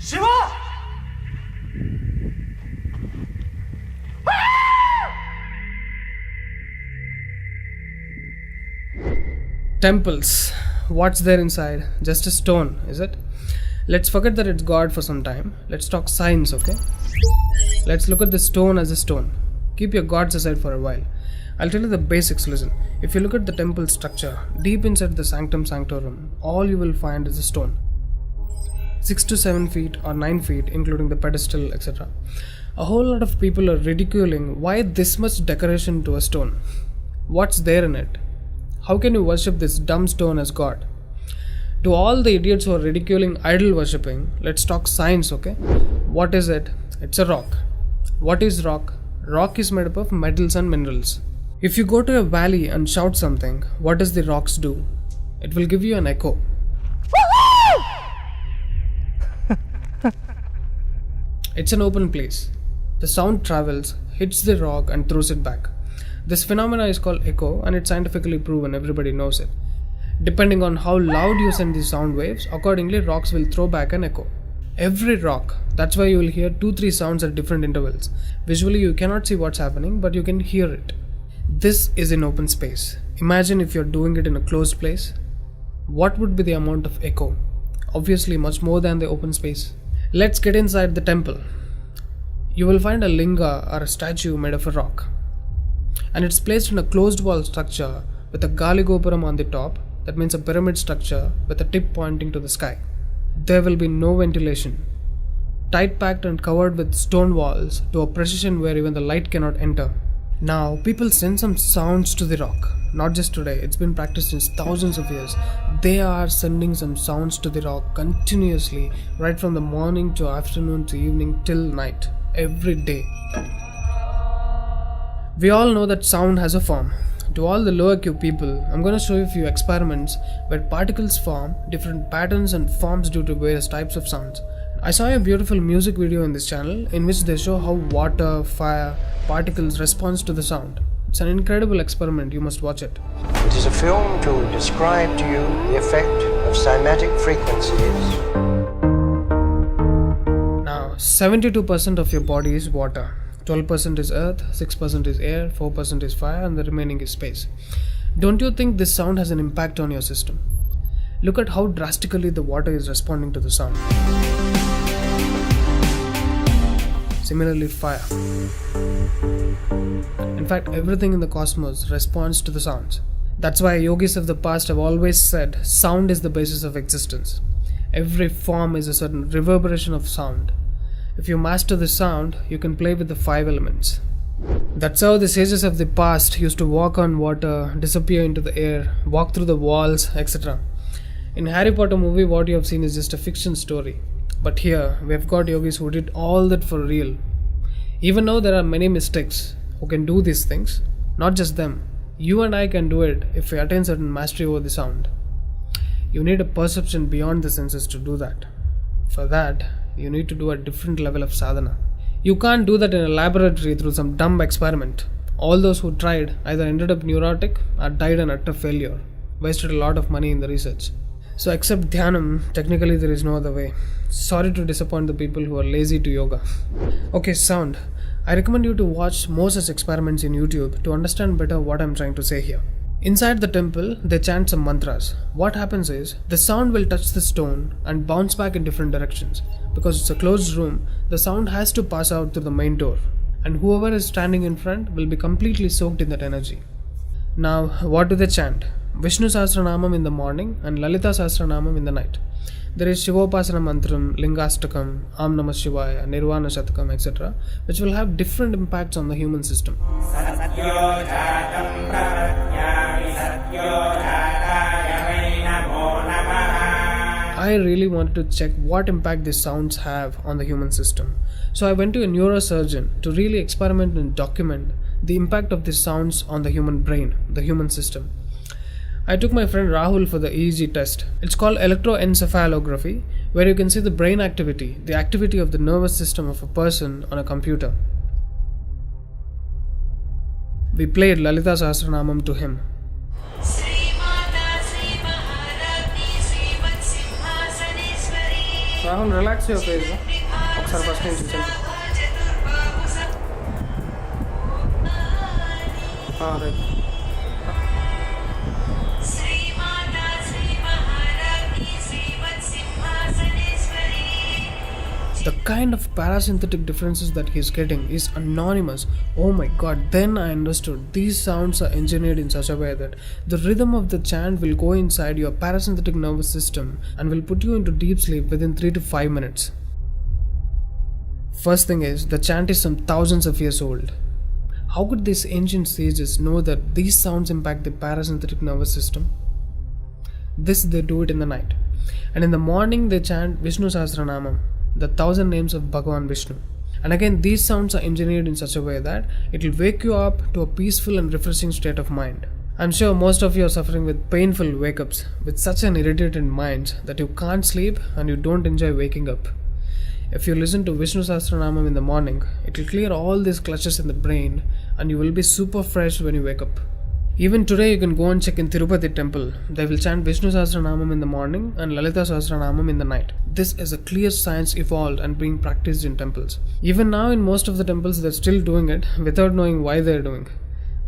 Shiva! Temples. What's there inside? Just a stone, is it? Let's forget that it's God for some time. Let's talk science, okay? Let's look at the stone as a stone. Keep your gods aside for a while. I'll tell you the basics, listen. If you look at the temple structure, deep inside the sanctum sanctorum, all you will find is a stone. 6 to 7 feet or 9 feet, including the pedestal, etc. A whole lot of people are ridiculing why this much decoration to a stone. What's there in it? How can you worship this dumb stone as God? To all the idiots who are ridiculing idol worshipping, let's talk science, okay? What is it? It's a rock. What is rock? Rock is made up of metals and minerals. If you go to a valley and shout something, what does the rocks do? It will give you an echo. It's an open place. The sound travels, hits the rock and throws it back. This phenomena is called echo and it's scientifically proven, everybody knows it. Depending on how loud you send these sound waves, accordingly rocks will throw back an echo. Every rock, that's why you will hear 2-3 sounds at different intervals. Visually you cannot see what's happening, but you can hear it. This is in open space. Imagine if you're doing it in a closed place. What would be the amount of echo? Obviously much more than the open space. Let's get inside the temple. You will find a linga or a statue made of a rock. And it's placed in a closed wall structure with a Galigopuram on the top. That means a pyramid structure with a tip pointing to the sky. There will be no ventilation. Tight packed and covered with stone walls to a precision where even the light cannot enter. Now people send some sounds to the rock. Not just today, it's been practiced since thousands of years. They are sending some sounds to the rock continuously, right from the morning to afternoon to evening till night, every day. We all know that sound has a form. To all the lower IQ people, I'm going to show you a few experiments where particles form different patterns and forms due to various types of sounds. I saw a beautiful music video in this channel in which they show how water, fire, particles respond to the sound. It's an incredible experiment, you must watch it. It is a film to describe to you the effect of cymatic frequencies. Now, 72% of your body is water. 12% is earth, 6% is air, 4% is fire, and the remaining is space. Don't you think this sound has an impact on your system? Look at how drastically the water is responding to the sound. Similarly, fire. In fact, everything in the cosmos responds to the sounds. That's why yogis of the past have always said sound is the basis of existence. Every form is a certain reverberation of sound. If you master the sound, you can play with the 5 elements. That's how the sages of the past used to walk on water, disappear into the air, walk through the walls, etc. In Harry Potter movie, what you have seen is just a fiction story. But here, we have got yogis who did all that for real. Even though there are many mystics who can do these things, not just them, you and I can do it if we attain certain mastery over the sound. You need a perception beyond the senses to do that. For that, you need to do a different level of sadhana. You can't do that in a laboratory through some dumb experiment. All those who tried either ended up neurotic or died an utter failure. Wasted a lot of money in the research. So except dhyanam, technically there is no other way. Sorry to disappoint the people who are lazy to yoga. Okay, sound. I recommend you to watch more such experiments in YouTube to understand better what I'm trying to say here. Inside the temple, they chant some mantras. What happens is, the sound will touch the stone and bounce back in different directions. Because it's a closed room, the sound has to pass out through the main door. And whoever is standing in front will be completely soaked in that energy. Now, what do they chant? Vishnu Sahasranamam in the morning and Lalita Sahasranamam in the night. There is Shivopasana Mantram, Lingastakam, Am Namah Shivaya, Nirvana Shatakam, etc., which will have different impacts on the human system. I really wanted to check what impact these sounds have on the human system. So I went to a neurosurgeon to really experiment and document the impact of these sounds on the human brain, the human system. I took my friend Rahul for the EEG test. It's called electroencephalography, where you can see the brain activity, the activity of the nervous system of a person on a computer. We played Lalita Sahasranamam to him. Rahul, relax your face. ఒకసారి first నుంచి చెప్పు. Right. The kind of parasympathetic differences that he's getting is anonymous. Oh my god, then I understood. These sounds are engineered in such a way that the rhythm of the chant will go inside your parasympathetic nervous system and will put you into deep sleep within 3 to 5 minutes. First thing is, the chant is some thousands of years old. How could these ancient sages know that these sounds impact the parasympathetic nervous system? This they do it in the night. And in the morning they chant Vishnu Sahasranamam, the 1000 names of Bhagavan Vishnu. And again, these sounds are engineered in such a way that it will wake you up to a peaceful and refreshing state of mind. I'm sure most of you are suffering with painful wake-ups, with such an irritated mind that you can't sleep and you don't enjoy waking up. If you listen to Vishnu Sahasranamam in the morning, it will clear all these clutches in the brain and you will be super fresh when you wake up. Even today you can go and check in Tirupati temple. They will chant Vishnu Sahasranamam in the morning and Lalita Sahasranamam in the night. This is a clear science evolved and being practiced in temples. Even now in most of the temples they're still doing it without knowing why they're doing.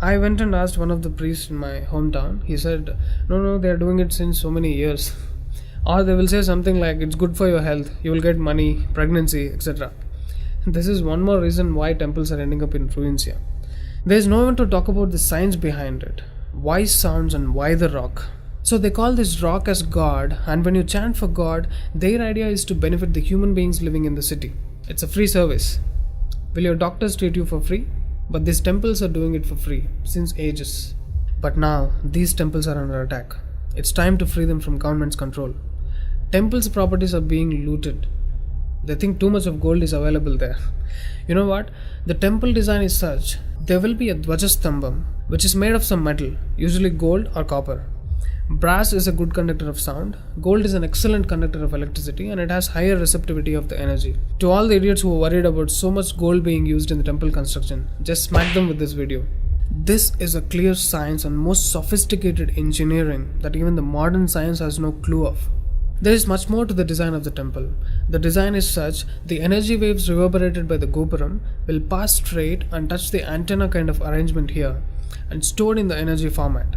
I went and asked one of the priests in my hometown. He said, no, they're doing it since so many years. Or they will say something like, it's good for your health, you will get money, pregnancy, etc. This is one more reason why temples are ending up in ruins here. There is no one to talk about the science behind it. Why sounds and why the rock? So they call this rock as God, and when you chant for God, their idea is to benefit the human beings living in the city. It's a free service. Will your doctors treat you for free? But these temples are doing it for free since ages. But now these temples are under attack. It's time to free them from government's control. Temples' properties are being looted. They think too much of gold is available there. You know what? The temple design is such. There will be a Dvajastambam, which is made of some metal, usually gold or copper. Brass is a good conductor of sound, gold is an excellent conductor of electricity, and it has higher receptivity of the energy. To all the idiots who are worried about so much gold being used in the temple construction, just smack them with this video. This is a clear science and most sophisticated engineering that even the modern science has no clue of. There is much more to the design of the temple. The design is such, the energy waves reverberated by the gopuram will pass straight and touch the antenna kind of arrangement here and stored in the energy format.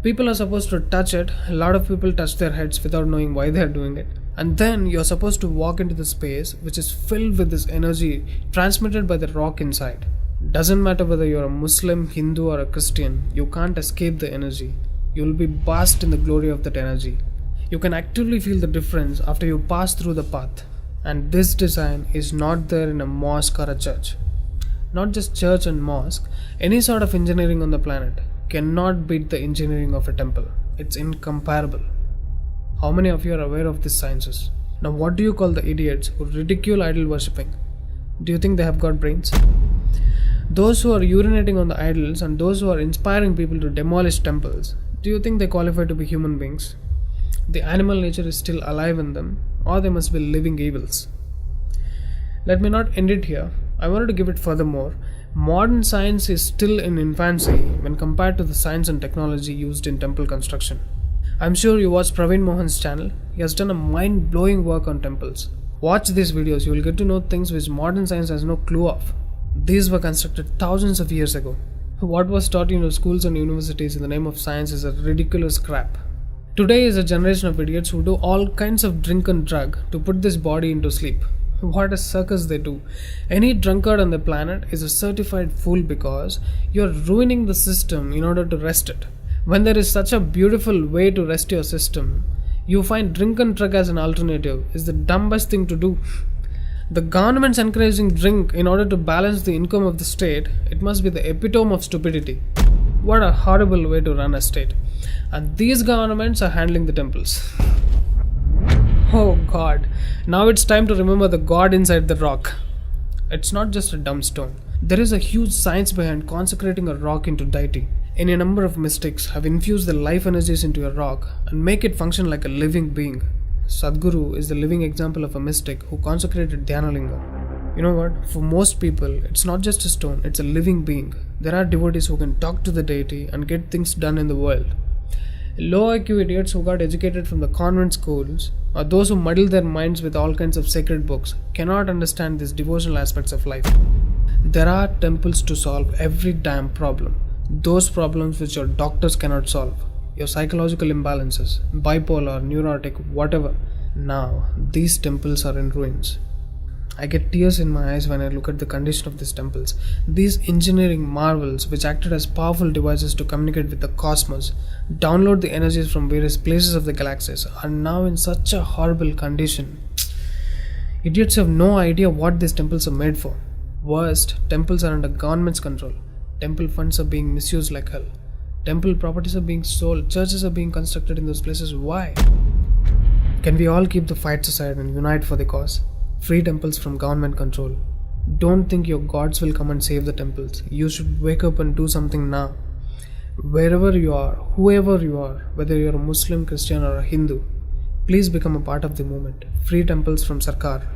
People are supposed to touch it. A lot of people touch their heads without knowing why they are doing it. And then you're supposed to walk into the space which is filled with this energy transmitted by the rock inside. Doesn't matter whether you're a Muslim, Hindu or a Christian, you can't escape the energy. You'll be basked in the glory of that energy. You can actively feel the difference after you pass through the path. And this design is not there in a mosque or a church. Not just church and mosque, any sort of engineering on the planet cannot beat the engineering of a temple. It's incomparable. How many of you are aware of these sciences? Now what do you call the idiots who ridicule idol worshipping? Do you think they have got brains? Those who are urinating on the idols and those who are inspiring people to demolish temples, do you think they qualify to be human beings? The animal nature is still alive in them, or they must be living evils. Let me not end it here. I wanted to give it furthermore. Modern science is still in infancy when compared to the science and technology used in temple construction. I'm sure you watched Praveen Mohan's channel. He has done a mind-blowing work on temples. Watch these videos, you will get to know things which modern science has no clue of. These were constructed thousands of years ago. What was taught in your schools and universities in the name of science is a ridiculous crap. Today is a generation of idiots who do all kinds of drink and drug to put this body into sleep. What a circus they do. Any drunkard on the planet is a certified fool because you're ruining the system in order to rest it. When there is such a beautiful way to rest your system, you find drink and drug as an alternative is the dumbest thing to do. The government's encouraging drink in order to balance the income of the state. It must be the epitome of stupidity. What a horrible way to run a state. And these governments are handling the temples. Oh God, now it's time to remember the God inside the rock. It's not just a dumb stone. There is a huge science behind consecrating a rock into deity. Any number of mystics have infused the life energies into a rock and make it function like a living being. Sadhguru is the living example of a mystic who consecrated Dhyanalinga. You know what? For most people, it's not just a stone, it's a living being. There are devotees who can talk to the deity and get things done in the world. Low IQ idiots who got educated from the convent schools or those who muddle their minds with all kinds of sacred books cannot understand these devotional aspects of life. There are temples to solve every damn problem. Those problems which your doctors cannot solve. Your psychological imbalances, bipolar, neurotic, whatever. Now, these temples are in ruins. I get tears in my eyes when I look at the condition of these temples. These engineering marvels, which acted as powerful devices to communicate with the cosmos, download the energies from various places of the galaxies, are now in such a horrible condition. Idiots have no idea what these temples are made for. Worst, temples are under government's control. Temple funds are being misused like hell. Temple properties are being sold. Churches are being constructed in those places. Why? Can we all keep the fights aside and unite for the cause? Free temples from government control. Don't think your gods will come and save the temples. You should wake up and do something now. Wherever you are, whoever you are, whether you're a Muslim, Christian or a Hindu, please become a part of the movement. Free temples from Sarkar.